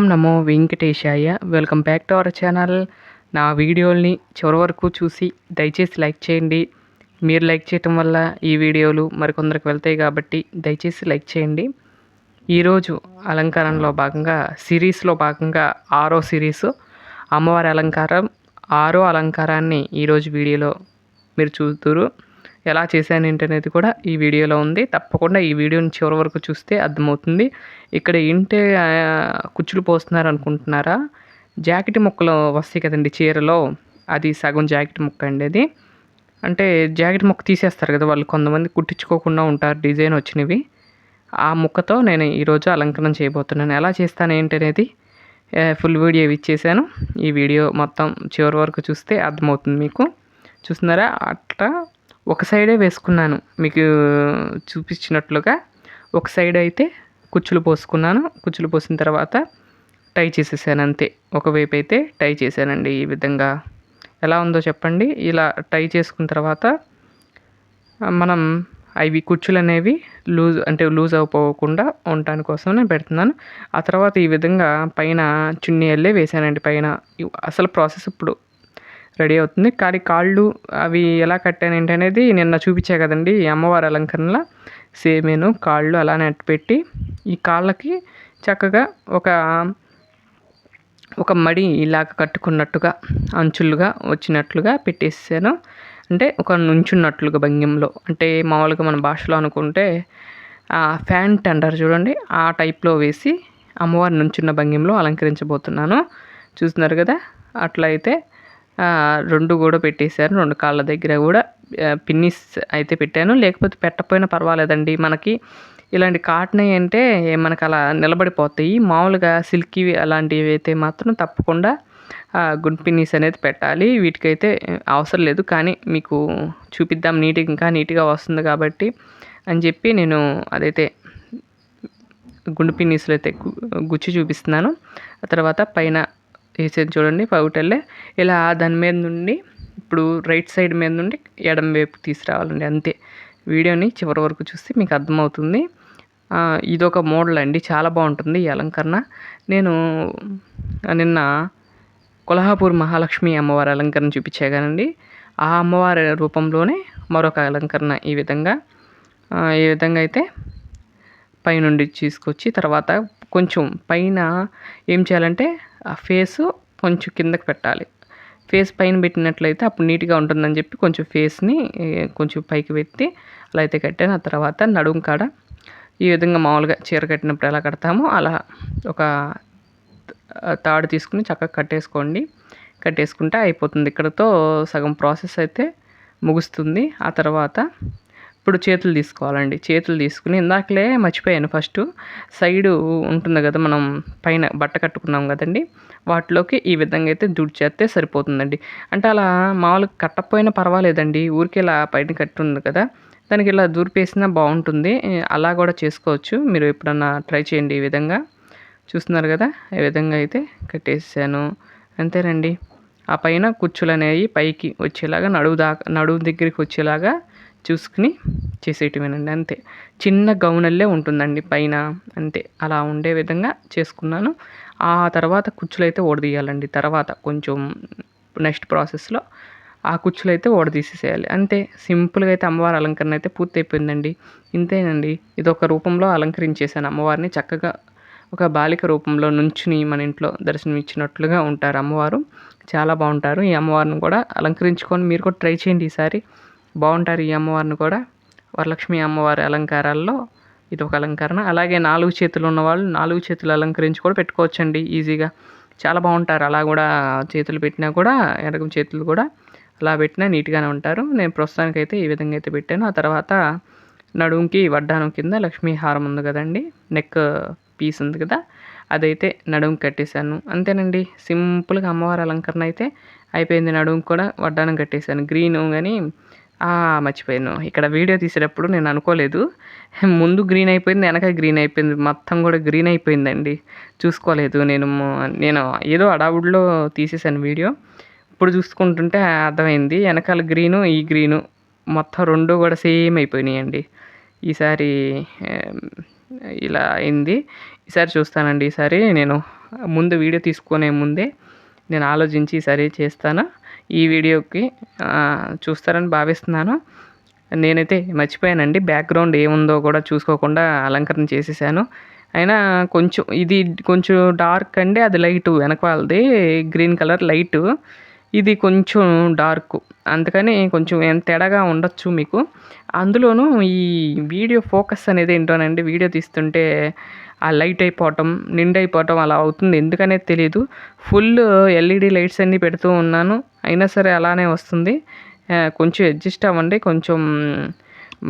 Om Namo Venkatesaya. Welcome back to our channel. నా వీడియోల్ని చివరి వరకు చూసి దయచేసి లైక్ చేయండి. మీరు లైక్ చేయటం వల్ల ఈ వీడియోలు మరికొందరికి వెళ్తాయి కాబట్టి దయచేసి లైక్ చేయండి. ఈరోజు అలంకరణలో భాగంగా సిరీస్లో భాగంగా 6వ సిరీసు అమ్మవారి అలంకారం 6వ అలంకారాన్ని ఈరోజు వీడియోలో మీరు చూస్తురు. ఎలా చేశాను ఏంటనేది కూడా ఈ వీడియోలో ఉంది. తప్పకుండా ఈ వీడియోని చివరి వరకు చూస్తే అర్థమవుతుంది. ఇక్కడ ఏంటి కుచ్చులు పోస్తున్నారు అనుకుంటున్నారా? జాకెట్ ముక్కలు వస్తాయి కదండి చీరలో, అది సగం జాకెట్ ముక్క అండి. అది అంటే జాకెట్ ముక్క తీసేస్తారు కదా వాళ్ళు, కొంతమంది కుట్టించుకోకుండా ఉంటారు డిజైన్ వచ్చినవి. ఆ ముక్కతో నేను ఈరోజు అలంకరణ చేయబోతున్నాను. ఎలా చేస్తాను ఏంటనేది ఫుల్ వీడియో ఇచ్చేసాను. ఈ వీడియో మొత్తం చివరి వరకు చూస్తే అర్థమవుతుంది మీకు. చూస్తున్నారా? అట్లా ఒక సైడే వేసుకున్నాను మీకు చూపించినట్లుగా. ఒక సైడ్ అయితే కుచ్చులు పోసుకున్నాను. కుచ్చులు పోసిన తర్వాత టై చేసేసాను అంతే. ఒకవైపు అయితే టై చేశానండి ఈ విధంగా. ఎలా ఉందో చెప్పండి. ఇలా టై చేసుకున్న తర్వాత మనం అవి కుచ్చులు అనేవి లూజ్ అయిపోకుండా ఉండటాని కోసం నేను పెడుతున్నాను. ఆ తర్వాత ఈ విధంగా పైన చున్నీ వెళ్ళే వేసానండి పైన. అసలు ప్రాసెస్ ఇప్పుడు రెడీ అవుతుంది. కానీ కాళ్ళు అవి ఎలా కట్టాను ఏంటనేది నిన్న చూపించా కదండి ఈ అమ్మవారి అలంకరణలో. సేమ్ నేను కాళ్ళు అలానే పెట్టి ఈ కాళ్ళకి చక్కగా ఒక మడి ఇలాగ కట్టుకున్నట్టుగా అంచులుగా వచ్చినట్లుగా పెట్టేసాను. అంటే ఒక నుంచున్నట్లుగా భంగిమలో, అంటే మామూలుగా మన భాషలో అనుకుంటే ఫ్యాంట్ అంటారు చూడండి, ఆ టైప్లో వేసి అమ్మవారి నుంచున్న భంగిమలో అలంకరించబోతున్నాను. చూస్తున్నారు కదా? అట్లా అయితే 2 కూడా పెట్టేశాను. 2 కాళ్ళ దగ్గర కూడా పిన్నిస్ అయితే పెట్టాను. లేకపోతే పెట్టకపోయినా పర్వాలేదండి. మనకి ఇలాంటి కాటన్ అంటే మనకు అలా నిలబడిపోతాయి. మామూలుగా సిల్కీవి అలాంటివి అయితే మాత్రం తప్పకుండా గుడ్ పిన్నిస్ అనేది పెట్టాలి. వీటికైతే అవసరం లేదు. కానీ మీకు చూపిద్దాం ఇంకా నీట్గా వస్తుంది కాబట్టి అని చెప్పి నేను అదైతే గుండు పిన్నిస్లు అయితే గుచ్చి చూపిస్తున్నాను. ఆ తర్వాత పైన వేసేది చూడండి పౌటల్లే ఇలా దాని మీద నుండి ఇప్పుడు రైట్ సైడ్ మీద నుండి ఎడం వైపు తీసుకురావాలండి అంతే. వీడియోని చివరి వరకు చూస్తే మీకు అర్థమవుతుంది. ఇదొక మోడల్ అండి, చాలా బాగుంటుంది ఈ అలంకరణ. నేను నిన్న కొల్హాపూర్ మహాలక్ష్మి అమ్మవారి అలంకరణ చూపించాగానండి. ఆ అమ్మవారి రూపంలోనే మరొక అలంకరణ ఈ విధంగా అయితే పైనుండి తీసుకొచ్చి తర్వాత కొంచెం పైన ఏం చేయాలంటే ఆ ఫేసు కొంచెం కిందకి పెట్టాలి. ఫేస్ పైన పెట్టినట్లయితే అప్పుడు నీట్గా ఉంటుందని చెప్పి కొంచెం ఫేస్ని కొంచెం పైకి పెట్టి అలా అయితే కట్టాను. ఆ తర్వాత నడుము కాడ ఈ విధంగా మామూలుగా చీర కట్టినప్పుడు ఎలా కడతామో అలా ఒక తాడు తీసుకుని చక్కగా కట్టేసుకుంటే అయిపోతుంది. ఇక్కడతో సగం ప్రాసెస్ అయితే ముగుస్తుంది. ఆ తర్వాత ఇప్పుడు చేతులు తీసుకోవాలండి. చేతులు తీసుకుని ఇందాకలే మర్చిపోయాను, ఫస్ట్ సైడు ఉంటుంది కదా మనం పైన బట్ట కట్టుకున్నాం కదండి, వాటిలోకి ఈ విధంగా అయితే దుడిచేస్తే సరిపోతుందండి. అంటే అలా మామూలుగా కట్టకపోయినా పర్వాలేదండి, ఊరికి ఇలా పైన కట్టి ఉంది కదా దానికి ఇలా దూరిపేసినా బాగుంటుంది. అలా కూడా చేసుకోవచ్చు. మీరు ఎప్పుడన్నా ట్రై చేయండి ఈ విధంగా. చూస్తున్నారు కదా? ఈ విధంగా అయితే కట్టేసాను అంతేనండి. ఆ పైన కుచ్చులు అనేవి పైకి వచ్చేలాగా నడువు దగ్గరికి వచ్చేలాగా చూసుకుని చేసేయటమేనండి అంతే. చిన్న గౌనల్లే ఉంటుందండి పైన అంతే. అలా ఉండే విధంగా చేసుకున్నాను. ఆ తర్వాత కుచ్చులు అయితే ఓడదీయాలండి. తర్వాత కొంచెం నెక్స్ట్ ప్రాసెస్లో ఆ కుచ్చులు అయితే ఓడదీసేసేయాలి అంతే. సింపుల్గా అయితే అమ్మవారి అలంకరణ అయితే పూర్తయిపోయిందండి. ఇంతేనండి. ఇదొక రూపంలో అలంకరించేశాను అమ్మవారిని. చక్కగా ఒక బాలిక రూపంలో నుంచుని మన ఇంట్లో దర్శనం ఇచ్చినట్లుగా ఉంటారు అమ్మవారు. చాలా బాగుంటారు. ఈ అమ్మవారిని కూడా అలంకరించుకొని మీరు కూడా ట్రై చేయండి ఈసారి. బాగుంటారు ఈ అమ్మవారిని కూడా. వరలక్ష్మి అమ్మవారి అలంకారాల్లో ఇది ఒక అలంకరణ. అలాగే 4 చేతులు ఉన్నవాళ్ళు 4 చేతులు అలంకరించి కూడా పెట్టుకోవచ్చండి ఈజీగా. చాలా బాగుంటారు. అలా కూడా చేతులు పెట్టినా కూడా, వెనక చేతులు కూడా అలా పెట్టినా నీట్గానే ఉంటారు. నేను ప్రస్తుతానికైతే ఈ విధంగా అయితే పెట్టాను. ఆ తర్వాత నడుముకి వడ్డానం కింద లక్ష్మీ హారం ఉంది కదండి, నెక్ పీస్ ఉంది కదా, అదైతే నడుముకి కట్టేశాను అంతేనండి. సింపుల్గా అమ్మవారి అలంకరణ అయితే అయిపోయింది. నడుముకి కూడా వడ్డానం కట్టేశాను గ్రీను. కానీ మర్చిపోయాను, ఇక్కడ వీడియో తీసేటప్పుడు నేను అనుకోలేదు, ముందు గ్రీన్ అయిపోయింది, వెనక గ్రీన్ అయిపోయింది, మొత్తం కూడా గ్రీన్ అయిపోయిందండి. చూసుకోలేదు నేను ఏదో అడావుడిలో తీసేసాను వీడియో. ఇప్పుడు చూసుకుంటుంటే అర్థమైంది, వెనకాల గ్రీను ఈ గ్రీను మొత్తం 2 కూడా సేమ్ అయిపోయినాయండి. ఈసారి ఇలా అయింది. ఈసారి చూస్తానండి. ఈసారి నేను ముందు వీడియో తీసుకునే ముందే నేను ఆలోచించి సరే చేస్తాను. ఈ వీడియోకి చూస్తారని భావిస్తున్నాను. నేనైతే మర్చిపోయానండి, బ్యాక్గ్రౌండ్ ఏముందో కూడా చూసుకోకుండా అలంకరణ చేసేసాను. అయినా ఇది కొంచెం డార్క్ అండి, అది లైటు, వెనక వాళ్ళది గ్రీన్ కలర్ లైటు, ఇది కొంచెం డార్క్, అందుకని కొంచెం తేడాగా ఉండొచ్చు మీకు. అందులోనూ ఈ వీడియో ఫోకస్ అనేది ఏంటోనండి, వీడియో తీస్తుంటే ఆ లైట్ అయిపోవటం, నిండైపోవటం అలా అవుతుంది, ఎందుకనేది తెలియదు. ఫుల్ ఎల్ఈడి లైట్స్ అన్నీ పెడుతూ ఉన్నాను, అయినా సరే అలానే వస్తుంది. కొంచెం అడ్జస్ట్ అవ్వండి. కొంచెం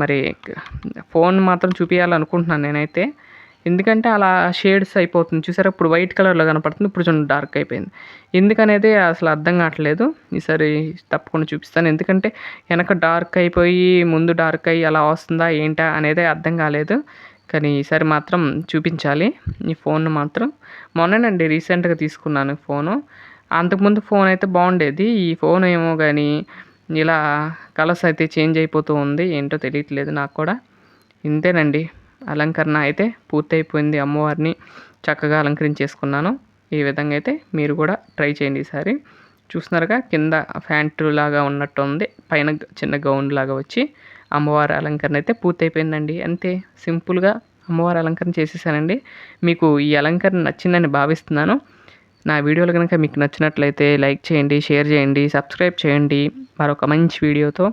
మరి ఫోన్ మాత్రం చూపించాలనుకుంటున్నాను నేనైతే, ఎందుకంటే అలా షేడ్స్ అయిపోతుంది చూసారా, ఇప్పుడు వైట్ కలర్లో కనపడుతుంది, ఇప్పుడు చూడండి డార్క్ అయిపోయింది. ఎందుకనేది అసలు అర్థం కావట్లేదు. ఈసారి తప్పకుండా చూపిస్తాను, ఎందుకంటే వెనక డార్క్ అయిపోయి ముందు డార్క్ అయ్యి అలా వస్తుందా ఏంటా అనేది అర్థం కాలేదు. కానీ ఈసారి మాత్రం చూపించాలి. ఈ ఫోన్ మాత్రం మొన్ననండి రీసెంట్గా తీసుకున్నాను ఫోను. అంతకుముందు ఫోన్ అయితే బాగుండేది, ఈ ఫోన్ ఏమో కానీ ఇలా కలర్స్ అయితే చేంజ్ అయిపోతూ ఉంది, ఏంటో తెలియట్లేదు నాకు కూడా. ఇంతేనండి, అలంకరణ అయితే పూర్తయిపోయింది. అమ్మవారిని చక్కగా అలంకరించేసుకున్నాను. ఈ విధంగా అయితే మీరు కూడా ట్రై చేయండి ఈసారి. చూస్తున్నారుగా, కింద ప్యాంటు లాగా ఉన్నట్టు ఉంది, పైన చిన్న గౌన్ లాగా వచ్చి అమ్మవారి అలంకరణ అయితే పూర్తయిపోయిందండి. అంతే సింపుల్గా అమ్మవారి అలంకరణ చేసేసానండి. మీకు ఈ అలంకరణ నచ్చిందని భావిస్తున్నాను. నా వీడియోలు కనుక మీకు నచ్చినట్లయితే లైక్ చేయండి, షేర్ చేయండి, సబ్స్క్రైబ్ చేయండి. మరొక మంచి వీడియోతో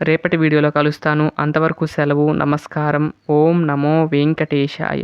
రేపటి వీడియోలో కలుస్తాను. అంతవరకు సెలవు. నమస్కారం. ఓం నమో వెంకటేశాయ.